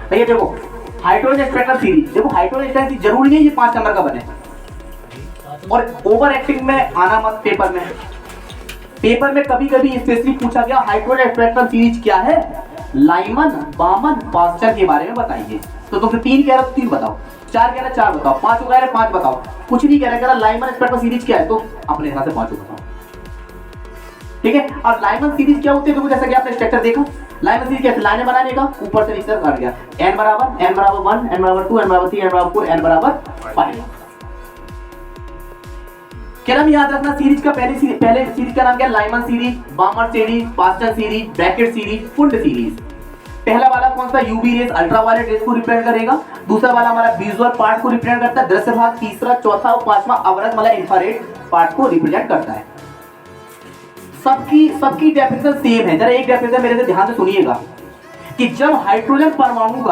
भैया देखो hydrogen spectrum series, देखो हाइड्रोजन स्पेक्ट्रम सीरीज जरूरी नहीं ये 5 नंबर का बने, और ओवर एक्टिंग में आना मत पेपर में। पेपर में कभी कभी स्पेशली पूछा गया हाइड्रोजन स्पेक्ट्रम सीरीज क्या है, लाइमन, बामन, पास्चर के बारे में बताइए। तो तुमसे 3 कह रहा तो 3 बताओ, 4 कह रहा 4 बताओ, 5 कह रहा 5 बताओ, कुछ नहीं कह रहा लाइमन स्पेक्ट्रम सीरीज क्या है तो अपने हिसाब से 5 बताओ, ठीक है। और लाइमन सीरीज क्या होती है, तो जैसा कि आपने स्ट्रक्चर देखा, लाइमन सीरीज कैसे लाइनें बनाने का, ऊपर से नीचे काट गया, n बराबर 1, n बराबर 2, n बराबर 3, n बराबर 4, n बराबर 5। क्या नाम याद रखना सीरीज का, पहले सीरीज का नाम क्या है, Lyman series, Balmer series, Paschen series, Brackett series, Pfund series. पहला वाला कौन सा, यूवी रेस, अल्ट्रावायलेट रेस को रिप्रेजेंट करेगा। दूसरा वाला हमारा विजुअल पार्ट को रिप्रेजेंट करता है, दृश्य भाग। तीसरा, चौथा और पांचवा अवरक्त मतलब इंफ्रारेड पार्ट को रिप्रेजेंट करता है। सबकी डेफिनेशन सेम है। जरा एक डेफिनेशन मेरे से ध्यान से सुनिएगा कि जब हाइड्रोजन परमाणु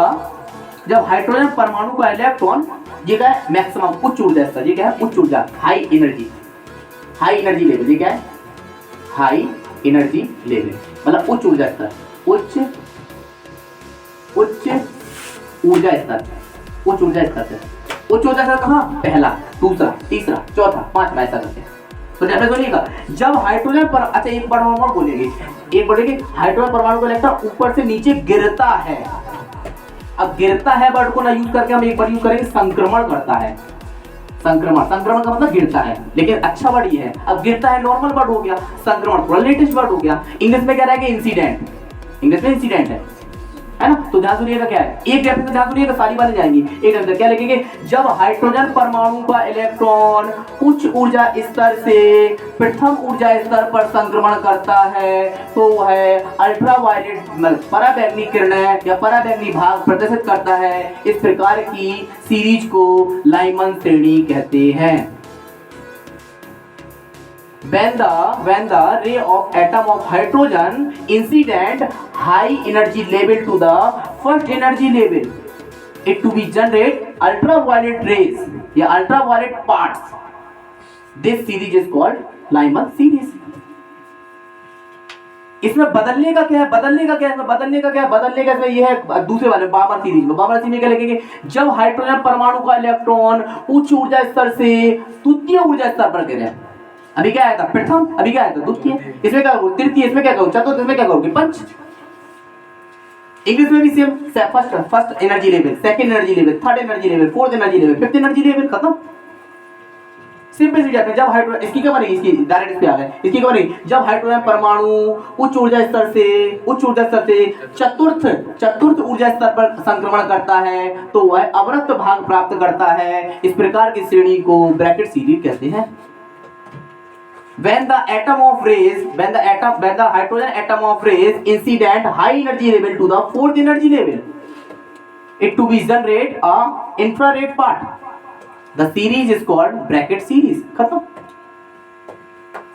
का इलेक्ट्रॉन, ये क्या है, मैक्सिमम उच्च ऊर्जा स्तर, ये क्या है, उच्च ऊर्जा, हाई एनर्जी लेवल, ये क्या है, हाई एनर्जी लेवल मतलब उच्च ऊर्जा स्तर, उच्च ऊर्जा स्तर कहाँ, पहला, दूसरा, तीसरा, चौथा, पांचवा, ऐसा करते हैं। तो ध्यान सुनिएगा, जब हाइड्रोजन पर, अच्छा एक परमाणु बोलेंगे हाइड्रोजन परमाणु का इलेक्ट्रॉन ऊपर से नीचे गिरता है। अब गिरता है वर्ड को ना यूज करके हम एक बार यूज करेंगे, संक्रमण करता है। संक्रमण का मतलब गिरता है, लेकिन अच्छा वर्ड ये है। अब गिरता है नॉर्मल वर्ड हो गया, संक्रमण थोड़ा लेटेस्ट वर्ड हो गया। इंग्लिश में क्या रहेगा, इंसिडेंट, इंग्लिश में इंसिडेंट है ना। तो ध्यान सुनिएगा क्या है, एक डेफिनेशन ध्यान सुनिएगा, सारी बातें जाएंगी। एक डेफिनेशन क्या लिखेंगे, जब हाइड्रोजन परमाणु का इलेक्ट्रॉन उच्च ऊर्जा स्तर से प्रथम ऊर्जा स्तर पर संक्रमण करता है तो वह अल्ट्रावायलेट पराबैंगनी किरणें या पराबैंगनी भाग प्रदर्शित करता है। इस प्रकार की सीरीज को लाइमन श्रेणी कहते हैं। When the ray of atom of hydrogen incident high energy level to the first energy level, it to be generate ultraviolet rays या ultraviolet parts. This series is called Lyman series. इसमें बदलने का क्या है, इसमें ये है दूसरे वाले बामर सीरीज में क्या लिखेंगे, जब हाइड्रोजन परमाणु का इलेक्ट्रॉन उच्च ऊर्जा स्तर से द्वितीय ऊर्जा स्तर पर गिरे। अभी क्या आया था, प्रथम, अभी क्या आया था, द्वितीय, इसमें क्या करोगे, तृतीय, इसमें क्या करोगे, चतुर्थ, इसमें क्या करोगे, पंच। इंग्लिश में भी same, first energy level, second energy level, third energy level, fourth energy level, fifth energy level, खत्म। सिंपल सी जाते हैं। जब हाइड्रोजन, इसकी क्या बनेगी, इसकी डायरेक्ट इस पे आ गए, इसकी क्या बनेगी, जब हाइड्रोजन परमाणु उच्च ऊर्जा स्तर से चतुर्थ ऊर्जा स्तर पर संक्रमण करता है तो वह अवरक्त भाग प्राप्त करता है। इस प्रकार की श्रेणी को ब्रैकेट सीरीज कहते हैं। When the hydrogen atom of rays incident high energy level to the fourth energy level, it to be generate a infrared part. The series is called bracket series. खत्म।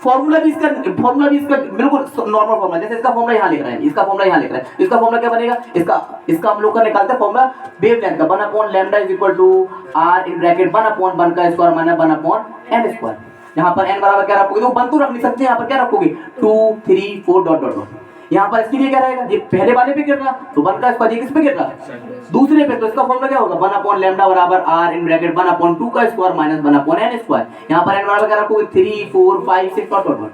फॉर्मूला भी इसका बिल्कुल normal formula, जैसे इसका formula यहाँ लिख रहे हैं, इसका फॉर्मूला क्या बनेगा, इसका हम लोग का निकालते हैं फॉर्मूला वेवलेंथ का, 1/λ is equal to r in bracket 1/1 का स्क्वायर माइनस 1/n स्क्वायर। यहाँ पर n बराबर क्या रखोगे, तो 1 तो रख नहीं सकते, यहाँ पर क्या रखोगे, 2 3 4 डॉट डॉट डॉट। यहाँ पर इसके लिए क्या रहेगा, ये पहले वाले पे गिर रहा तो 1 का स्क्वायर, किस पे गिर रहा, दूसरे पे, तो इसका फॉर्मूला क्या होगा, 1/λ बराबर r इन ब्रैकेट 1/2 का स्क्वायर माइनस 1/n स्क्वायर। यहाँ पर n बराबर क्या रखोगे, 3 4 5 6 डॉट डॉट डॉट।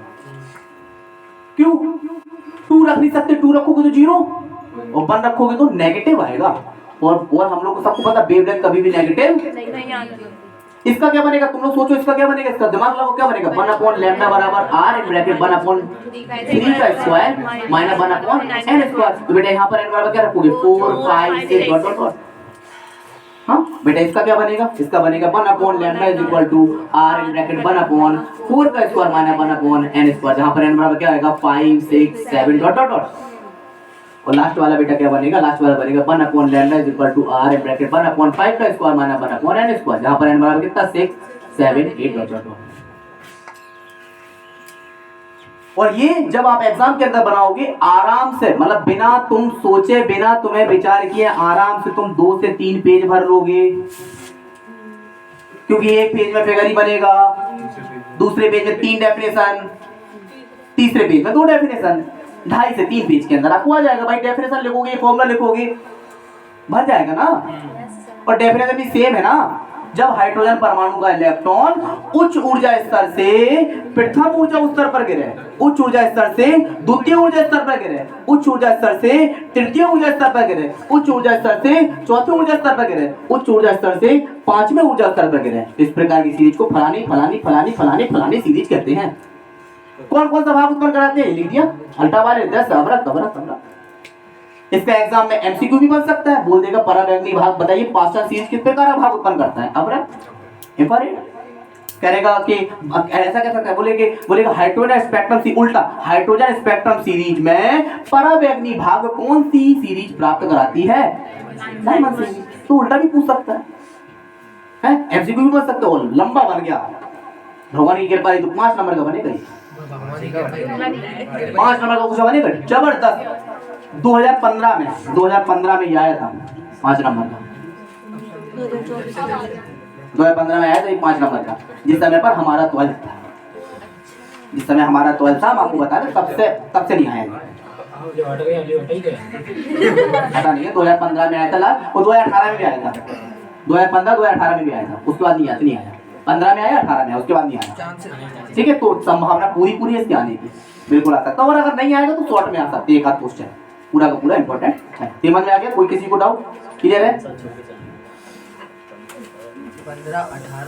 क्यों 2 रख नहीं सकते, 2 रखोगे तो 0 और 1 रखोगे तो नेगेटिव आएगा। और हम लोग को सबको पता वेवलेंथ कभी भी नेगेटिव नहीं आती। इसका क्या बनेगा, तुम लोग सोचो इसका क्या बनेगा, इसका दिमाग लगाओ, क्या बनेगा, 1/λ बराबर r इन ब्रैकेट 1/3 का स्क्वायर माइनस 1/n स्क्वायर। तो बेटा यहाँ पर n बराबर क्या रखोगे, 4 5 6 डॉट डॉट डॉट। हाँ बेटा इसका क्या बनेगा, इसका बनेगा 1/λ is equal to r in bracket 1/4 का स्क्वायर माइनस 1/n स्क्वायर, जहाँ पर n बराबर क्या आएगा, 5 6 7 डॉट डॉट डॉट। और लास्ट वाला बेटा क्या बनेगा, 1/λ is equal to r in bracket 1/5 का स्क्वायर माइनस 1/n स्क्वायर, जहां पर n बराबर कितना, 6 7 8 डॉट डॉट। और ये जब आप एग्जाम के अंदर बनाओगे आराम से, मतलब बिना तुम सोचे, बिना तुम्हें विचार किए, आराम से तुम 2 से 3 पेज भर लोगे, क्योंकि एक पेज में फिगर ही बनेगा, दूसरे पेज में 3 डेफिनेशन, तीसरे पेज में 2 डेफिनेशन, 2.5 से 3 पेज के अंदर आपको आ जाएगा भाई। डेफिनेशन लिखोगे, फॉर्मूला लिखोगे, भर जाएगा ना। और डेफिनेशन भी सेम है ना, जब हाइड्रोजन परमाणु का इलेक्ट्रॉन उच्च ऊर्जा स्तर से प्रथम ऊर्जा स्तर पर गिरे, उच्च ऊर्जा स्तर से द्वितीय ऊर्जा स्तर पर गिरे, उच्च ऊर्जा स्तर से तृतीय ऊर्जा स्तर पर गिरे, उच्च ऊर्जा स्तर से चौथे ऊर्जा स्तर पर गिरे, उच्च ऊर्जा स्तर से पांचवें ऊर्जा स्तर पर गिरे, इस प्रकार की सीरीज को फलानी फलानी फलानी फलानी फलानी सीरीज कहते हैं। कौन कौन सा भाग उत्पन्न कराते हैं, लिख दिया, अल्ट्रावायलेट, अवरक्त अवरक्त अवरक्त। इसका एग्जाम में एमसीक्यू भी बन सकता है, बोल देगा पराबैंगनी भाग बताइए पास्टन सीरीज किस प्रकार का भाग उत्पन्न करता है, अवरक्त इंफ्रारेड। कहेगा कि ऐसा कह सकता है, बोलेगा हाइड्रोजन स्पेक्ट्रम सी, उल्टा हाइड्रोजन स्पेक्ट्रम सीरीज में पराबैंगनी भाग कौन सी सीरीज प्राप्त कराती है, डायमंड सीरीज। तो उल्टा भी पूछ सकता है एमसीक्यू भी बन सकता है। लंबा बन गया, भगवान की कृपा तो 5 नंबर का बनेगा, 5 नंबर का क्वेश्चन बनेगा जबरदस्त। 2015 में ये आया था 5 नंबर का, 2015 में आया था 5 नंबर का, जिस समय पर हमारा 12th था, जिस समय हमारा 12th था, हम आपको बता दें तब से नहीं आया, पता नहीं है। 2015 में आया था लास्ट, और 2018 में भी आया था, 2015 2018 में भी आया था, उसके बाद नहीं आया, 15 में आया, 18 में, उसके बाद नहीं आया। ठीक है, तो संभावना पूरी है इसके आने की, बिल्कुल आ सकता है। और अगर नहीं आएगा तो शॉर्ट में आ सकते, एक आध क्वेश्चन, पूरा का पूरा इंपॉर्टेंट है। समझ में आ गया, कोई किसी को डाउट, क्लियर है? 15 18